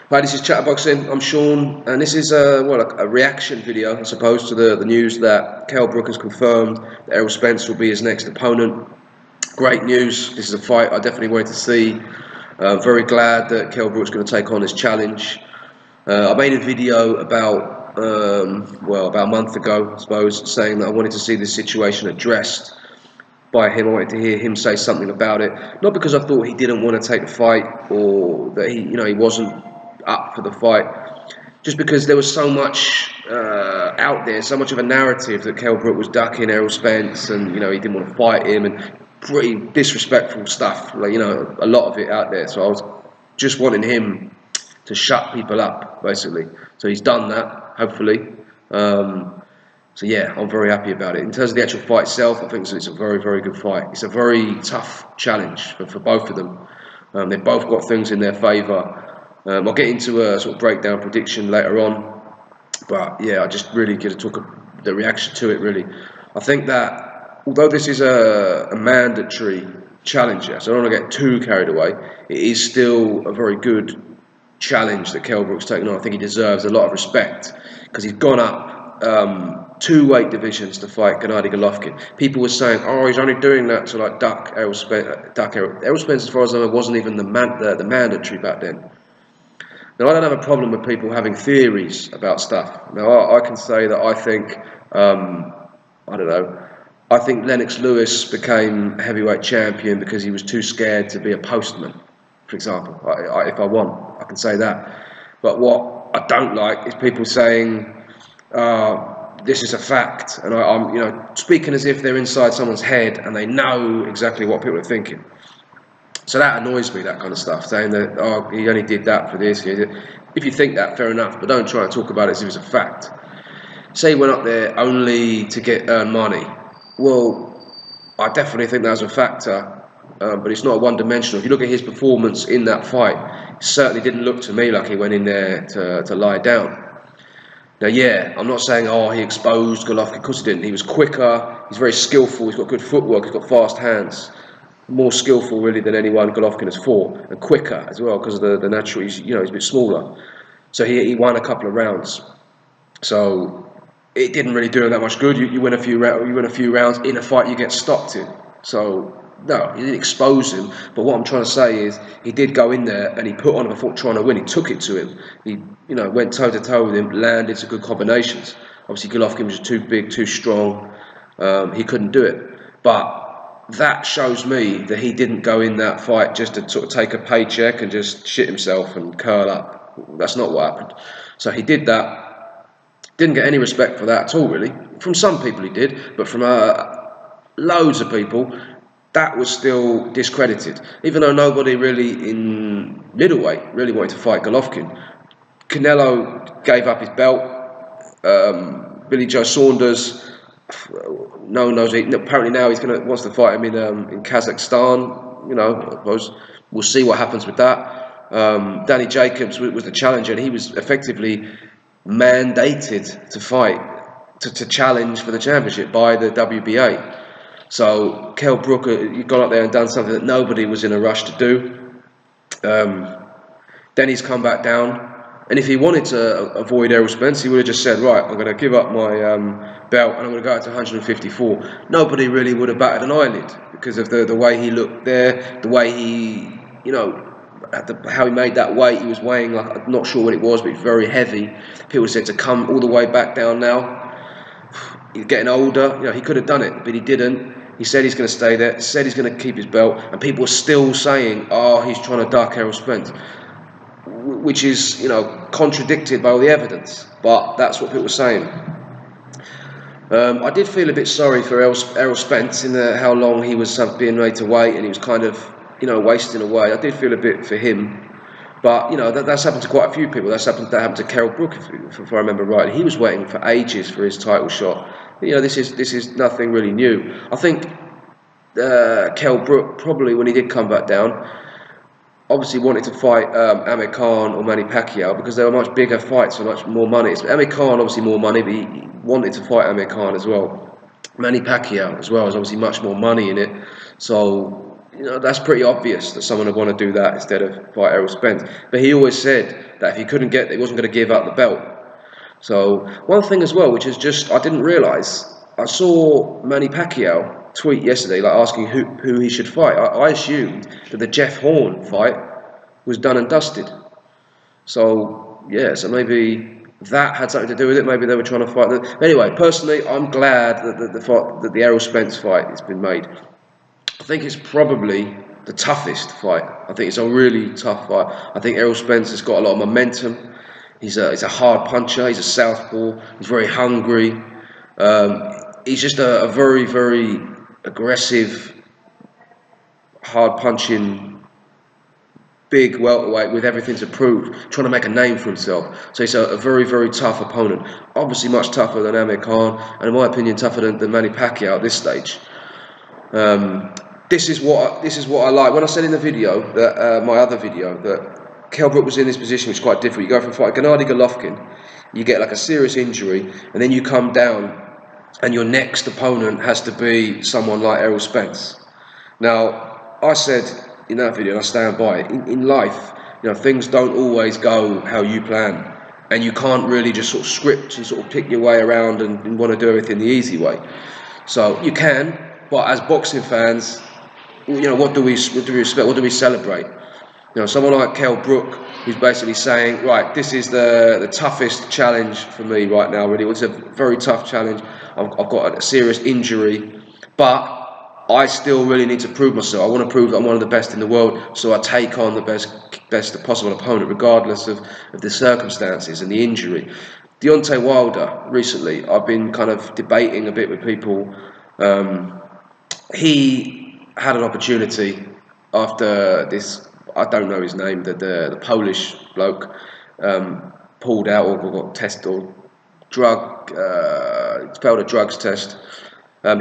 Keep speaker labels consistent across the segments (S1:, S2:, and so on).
S1: Hi, this is Chatterboxing. I'm Sean, and this is a reaction video, I suppose, to the news that Kell Brook has confirmed that Errol Spence will be his next opponent. Great news. This is a fight I definitely wanted to see. Very glad that Kell Brook's going to take on this challenge. I made a video about a month ago, I suppose, saying that I wanted to see this situation addressed by him. I wanted to hear him say something about it, not because I thought he didn't want to take the fight or that he wasn't up for the fight, just because there was so much out there, so much of a narrative that Kell Brook was ducking Errol Spence, and he didn't want to fight him, and pretty disrespectful stuff, like a lot of it out there. So I was just wanting him to shut people up, basically. So he's done that, hopefully. So yeah, I'm very happy about it. In terms of the actual fight itself, I think it's a very, very good fight. It's a very tough challenge for both of them. They've both got things in their favour. I'll get into a sort of breakdown prediction later on. But yeah, I just really get to talk the reaction to it, really. I think that although this is a mandatory challenge, so I don't want to get too carried away, it is still a very good challenge that Kell Brook's taken on. I think he deserves a lot of respect because he's gone up 2 weight divisions to fight Gennady Golovkin. People were saying, "Oh, he's only doing that to like duck Errol Spence." Errol Spence, as far as I know, wasn't even the mandatory back then. Now, I don't have a problem with people having theories about stuff. Now, I can say that I think, I think Lennox Lewis became heavyweight champion because he was too scared to be a postman, for example. If I want, I can say that. But what I don't like is people saying, this is a fact, and I'm speaking as if they're inside someone's head and they know exactly what people are thinking. So that annoys me, that kind of stuff, saying that, oh, he only did that for this. If you think that, fair enough, but don't try and talk about it as if it's a fact. Say he went up there only to earn money. Well, I definitely think that's a factor, but it's not one-dimensional. If you look at his performance in that fight, it certainly didn't look to me like he went in there to lie down. Now, yeah, I'm not saying, oh, he exposed Golovkin, because he didn't. He was quicker, he's very skillful, he's got good footwork, he's got fast hands. More skillful, really, than anyone Golovkin has fought, and quicker as well, because of the natural, he's a bit smaller. So he won a couple of rounds. So it didn't really do him that much good. You win a few rounds in a fight you get stopped in. So no, he didn't expose him. But what I'm trying to say is he did go in there and he put on before trying to win. He took it to him. He went toe to toe with him, landed some good combinations. Obviously Golovkin was too big, too strong. He couldn't do it. But that shows me that he didn't go in that fight just to sort of take a paycheck and just shit himself and curl up. That's not what happened. So he did that. Didn't get any respect for that at all, really. From some people he did, but from loads of people, that was still discredited. Even though nobody really in middleweight really wanted to fight Golovkin. Canelo gave up his belt. Billy Joe Saunders, no one knows. Apparently now wants to fight him in Kazakhstan. I suppose we'll see what happens with that. Danny Jacobs was the challenger, and he was effectively mandated to fight, to challenge for the championship by the WBA. So Kell Brook, he got up there and done something that nobody was in a rush to do. Then he's come back down. And if he wanted to avoid Errol Spence, he would have just said, right, I'm going to give up my belt and I'm going to go out to 154. Nobody really would have batted an eyelid because of the way he looked there, the way he, how he made that weight. He was weighing, like, I'm not sure what it was, but it's very heavy. People said to come all the way back down now. He's getting older. He could have done it, but he didn't. He said he's going to stay there, said he's going to keep his belt, and people are still saying, oh, he's trying to duck Errol Spence, which is, contradicted by all the evidence, but that's what people were saying. I did feel a bit sorry for Errol Spence in how long he was being made to wait, and he was kind of, wasting away. I did feel a bit for him, but that's happened to quite a few people. That happened to Kell Brook, if I remember rightly. He was waiting for ages for his title shot. This is nothing really new. I think Kell Brook, probably when he did come back down, obviously wanted to fight Amir Khan or Manny Pacquiao because they were much bigger fights for much more money. Amir Khan obviously more money, but he wanted to fight Amir Khan as well. Manny Pacquiao as well is obviously much more money in it. So that's pretty obvious that someone would want to do that instead of fight Errol Spence. But he always said that if he couldn't get it, he wasn't going to give up the belt. So one thing as well, which is just I didn't realise, I saw Manny Pacquiao tweet yesterday, like asking who he should fight. I assumed that the Jeff Horn fight was done and dusted. So yeah, so maybe that had something to do with it. Maybe they were trying to fight. Anyway, personally, I'm glad that the Errol Spence fight has been made. I think it's probably the toughest fight. I think it's a really tough fight. I think Errol Spence has got a lot of momentum. He's a hard puncher. He's a southpaw. He's very hungry. He's just a very, very aggressive, hard punching, big welterweight with everything to prove, trying to make a name for himself. So he's a very, very tough opponent. Obviously much tougher than Amir Khan, and in my opinion, tougher than Manny Pacquiao at this stage. This is what I like. When I said in the video that my other video that Kell Brook was in this position, which is quite different. You go from fight Gennady Golovkin, you get like a serious injury, and then you come down, and your next opponent has to be someone like Errol Spence. Now, I said in that video, and I stand by it. In life, things don't always go how you plan, and you can't really just sort of script and sort of pick your way around and want to do everything the easy way. So you can, but as boxing fans, what do we respect? What do we celebrate? Someone like Kell Brook, who's basically saying, right, this is the toughest challenge for me right now. Really, it's a very tough challenge. I've got a serious injury, but I still really need to prove myself. I want to prove that I'm one of the best in the world, so I take on the best possible opponent, regardless of the circumstances and the injury. Deontay Wilder, recently, I've been kind of debating a bit with people. He had an opportunity after this, I don't know his name, the Polish bloke pulled out or got tested or failed a drugs test.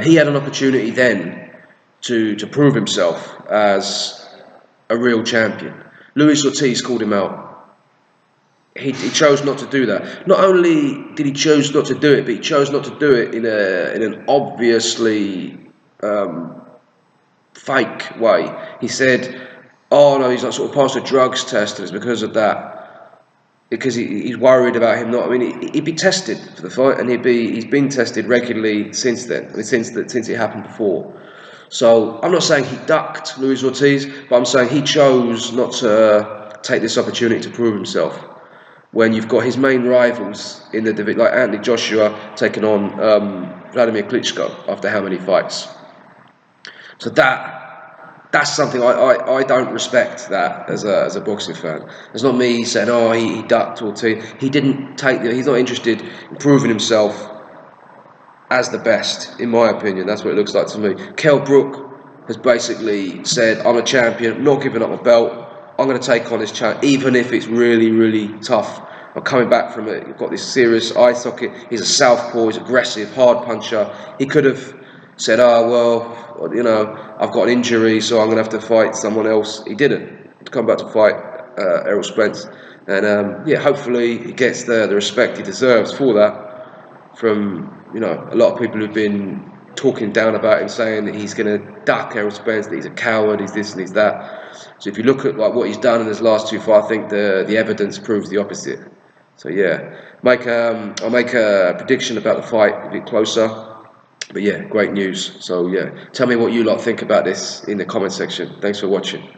S1: He had an opportunity then to prove himself as a real champion. Luis Ortiz called him out. He chose not to do that. Not only did he choose not to do it, but he chose not to do it in an obviously fake way. He said, "Oh no, he's not sort of passed a drugs test, and it's because of that." Because he's worried about him not. I mean, he'd be tested for the fight, and he's been tested regularly since then. I mean, since it happened before. So I'm not saying he ducked Luis Ortiz, but I'm saying he chose not to take this opportunity to prove himself. When you've got his main rivals in the division, like Anthony Joshua taking on Vladimir Klitschko after how many fights? So that's something I don't respect that as a boxing fan. It's not me saying, oh, he ducked Ortiz. He didn't he's not interested in proving himself as the best, in my opinion. That's what it looks like to me. Kell Brook has basically said, I'm a champion, I'm not giving up my belt, I'm going to take on this challenge, even if it's really, really tough. I'm coming back from it. You've got this serious eye socket. He's a southpaw, he's aggressive, hard puncher. He could have said, oh, well, I've got an injury, so I'm going to have to fight someone else. He didn't. He'd come back to fight Errol Spence. And, hopefully he gets the respect he deserves for that from, a lot of people who've been talking down about him, saying that he's going to duck Errol Spence, that he's a coward, he's this and he's that. So if you look at what he's done in his last two fights, I think the evidence proves the opposite. So yeah, I'll make a prediction about the fight a bit closer. But yeah, great news. So yeah, tell me what you lot think about this in the comment section. Thanks for watching.